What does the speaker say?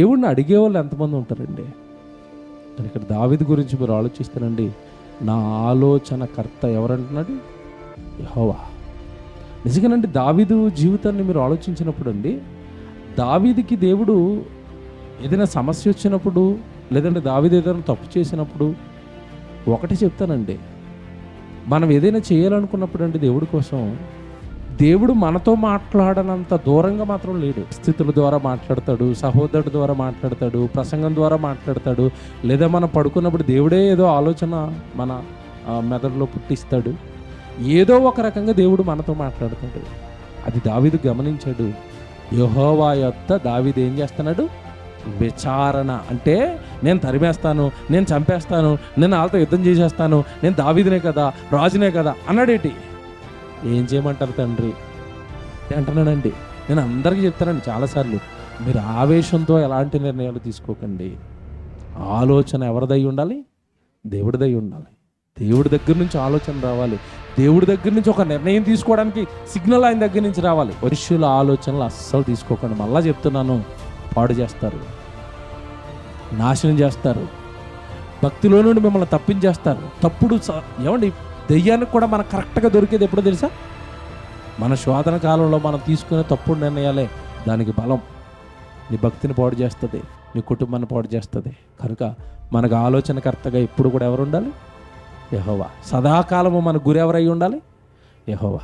దేవుడిని అడిగేవాళ్ళు ఎంతమంది ఉంటారండి? కానీ ఇక్కడ దావీదు గురించి మీరు ఆలోచిస్తానండి, నా ఆలోచనకర్త ఎవరంటున్నాడు? యెహోవా. నిజంగానండి, దావీదు జీవితాన్ని మీరు ఆలోచించినప్పుడు అండి, దావీదుకి దేవుడు ఏదైనా సమస్య వచ్చినప్పుడు, లేదంటే దావీదు ఏదైనా తప్పు చేసినప్పుడు ఒకటే చెప్తానండి, మనం ఏదైనా చేయాలనుకున్నప్పుడు అండి దేవుడి కోసం, దేవుడు మనతో మాట్లాడనంత దూరంగా మాత్రం లేడు. స్థితుల ద్వారా మాట్లాడతాడు, సహోదరుడి ద్వారా మాట్లాడతాడు, ప్రసంగం ద్వారా మాట్లాడతాడు, లేదా మనం పడుకున్నప్పుడు దేవుడే ఏదో ఆలోచన మన మెదడులో పుట్టిస్తాడు. ఏదో ఒక రకంగా దేవుడు మనతో మాట్లాడతాడు. అది దావీదు గమనించాడు. యెహోవా యొద్ద దావీదు ఏం చేస్తున్నాడు? విచారణ. అంటే నేను తరిమేస్తాను, నేను చంపేస్తాను, నేను వాళ్ళతో యుద్ధం చేసేస్తాను, నేను దావీదునే కదా, రాజునే కదా అన్నాడేటి. ఏం చేయమంటారు తండ్రి అంటున్నానండి. నేను అందరికీ చెప్తానండి చాలాసార్లు, మీరు ఆవేశంతో ఎలాంటి నిర్ణయాలు తీసుకోకండి. ఆలోచన ఎవరిదై ఉండాలి? దేవుడిదై ఉండాలి. దేవుడి దగ్గర నుంచి ఆలోచన రావాలి. దేవుడి దగ్గర నుంచి ఒక నిర్ణయం తీసుకోవడానికి సిగ్నల్ ఆయన దగ్గర నుంచి రావాలి. మనుష్యుల ఆలోచనలు అస్సలు తీసుకోకండి. మళ్ళా చెప్తున్నాను, పాడు చేస్తారు, నాశనం చేస్తారు, భక్తిలో నుండి మిమ్మల్ని తప్పించేస్తారు. తప్పుడు ఏమండి, దెయ్యానికి కూడా మనకు కరెక్ట్గా దొరికేది ఎప్పుడో తెలుసా? మన శోధన కాలంలో మనం తీసుకునే తప్పుడు నిర్ణయాలే దానికి బలం. నీ భక్తిని పాడు చేస్తుంది, నీ కుటుంబాన్ని పాడు చేస్తుంది. కనుక మనకు ఆలోచనకర్తగా ఎప్పుడు కూడా ఎవరు ఉండాలి? యెహోవా. సదాకాలము మన గురి ఎవరై ఉండాలి? యెహోవా.